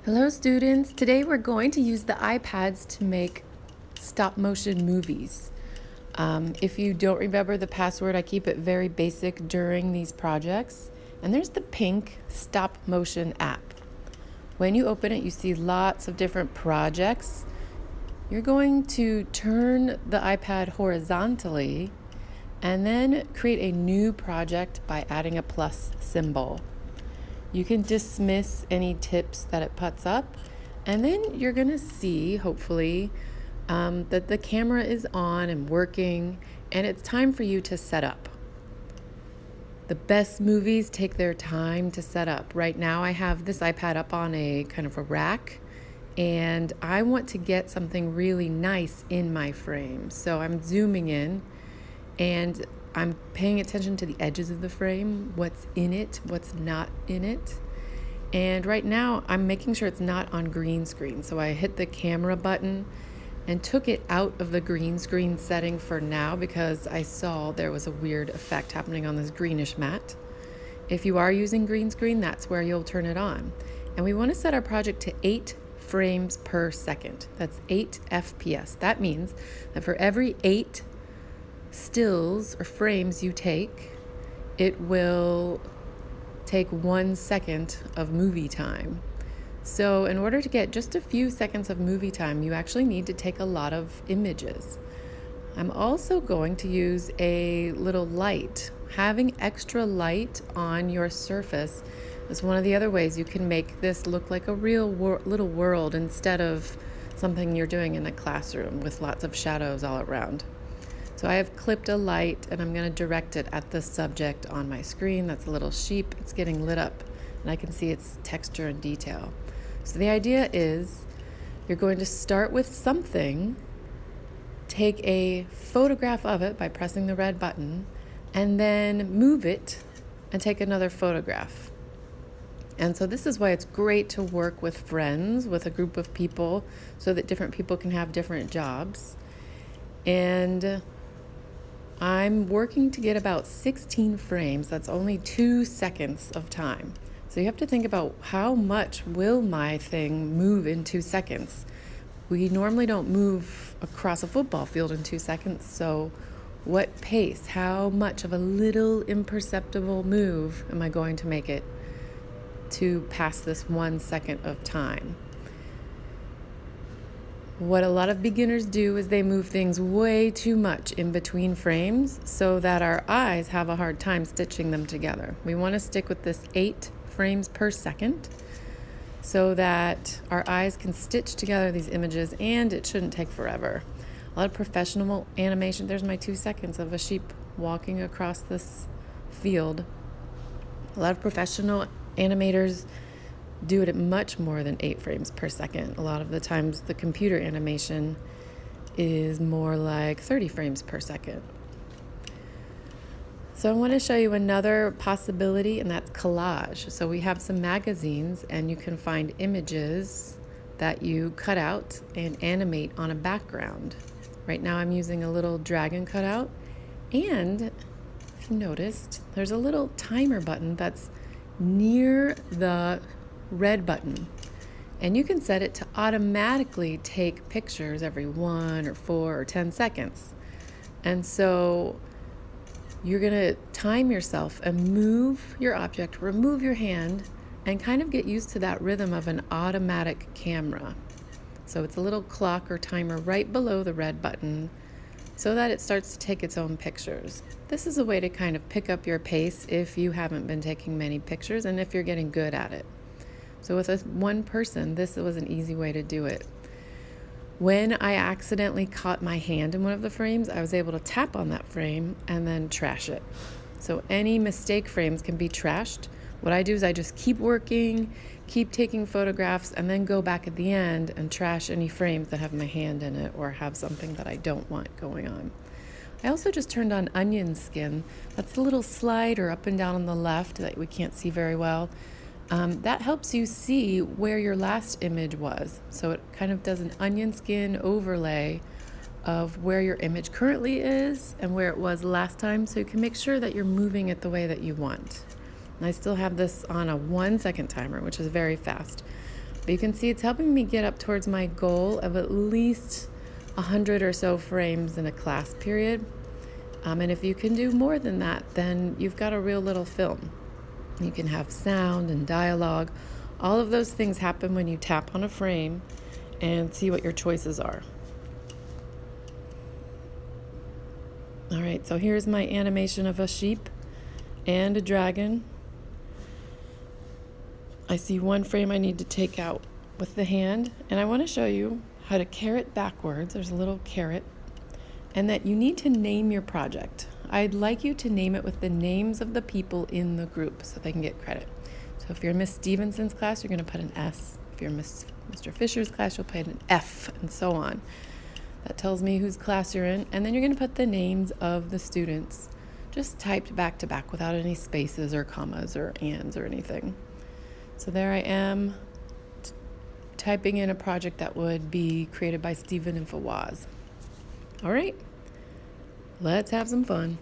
Hello students, today we're going to use the iPads to make stop motion movies. If you don't remember the password, I keep it very basic during these projects. And there's the pink stop motion app. When you open it, you see lots of different projects. You're going to turn the iPad horizontally and then create a new project by adding a plus symbol. You can dismiss any tips that it puts up, and then you're going to see, hopefully, that the camera is on and working, and it's time for you to set up. The best movies take their time to set up. Right now I have this iPad up on a kind of a rack, and I want to get something really nice in my frame. So I'm zooming in, and I'm paying attention to the edges of the frame, what's in it, what's not in it. And right now I'm making sure it's not on green screen. So I hit the camera button and took it out of the green screen setting for now because I saw there was a weird effect happening on this greenish mat. If you are using green screen, that's where you'll turn it on. And we want to set our project to 8 frames per second. That's 8 FPS. That means that for every 8 stills or frames you take, it will take 1 second of movie time. So in order to get just a few seconds of movie time, you actually need to take a lot of images. I'm also going to use a little light. Having extra light on your surface is one of the other ways you can make this look like a real little world instead of something you're doing in a classroom with lots of shadows all around. So I have clipped a light and I'm going to direct it at the subject on my screen. That's a little sheep. It's getting lit up and I can see its texture and detail. So the idea is you're going to start with something, take a photograph of it by pressing the red button, and then move it and take another photograph. And so this is why it's great to work with friends, with a group of people, so that different people can have different jobs. And I'm working to get about 16 frames. That's only 2 seconds of time. So you have to think about how much will my thing move in 2 seconds. We normally don't move across a football field in 2 seconds. So what pace, how much of a little imperceptible move am I going to make it to pass this 1 second of time? What a lot of beginners do is they move things way too much in between frames so that our eyes have a hard time stitching them together. We want to stick with this 8 frames per second so that our eyes can stitch together these images, and it shouldn't take forever. A lot of professional animation, there's my 2 seconds of a sheep walking across this field. A lot of professional animators do it at much more than 8 frames per second. A lot of the times the computer animation is more like 30 frames per second. So I want to show you another possibility, and that's collage. So we have some magazines, and you can find images that you cut out and animate on a background. Right now I'm using a little dragon cutout, and if you noticed, there's a little timer button that's near the red button, and you can set it to automatically take pictures every 1 or 4 or 10 seconds. And so you're going to time yourself and move your object, remove your hand, and kind of get used to that rhythm of an automatic camera. So it's a little clock or timer right below the red button so that it starts to take its own pictures. This is a way to kind of pick up your pace if you haven't been taking many pictures and if you're getting good at it. So with one person, this was an easy way to do it. When I accidentally caught my hand in one of the frames, I was able to tap on that frame and then trash it. So any mistake frames can be trashed. What I do is I just keep working, keep taking photographs, and then go back at the end and trash any frames that have my hand in it or have something that I don't want going on. I also just turned on onion skin. That's the little slider up and down on the left that we can't see very well. That helps you see where your last image was. So it kind of does an onion skin overlay of where your image currently is and where it was last time, so you can make sure that you're moving it the way that you want. And I still have this on a 1 second timer, which is very fast. But you can see it's helping me get up towards my goal of at least 100 or so frames in a class period. And if you can do more than that, then you've got a real little film. You can have sound and dialogue. All of those things happen when you tap on a frame and see what your choices are. All right, so here's my animation of a sheep and a dragon. I see one frame I need to take out with the hand, and I want to show you how to carrot backwards. There's a little carrot, and that you need to name your project. I'd like you to name it with the names of the people in the group so they can get credit. So if you're in Miss Stevenson's class, you're going to put an S. If you're in Mr. Fisher's class, you'll put an F, and so on. That tells me whose class you're in, and then you're going to put the names of the students, just typed back to back without any spaces or commas or ands or anything. So there I am, typing in a project that would be created by Stephen and Fawaz. All right, let's have some fun.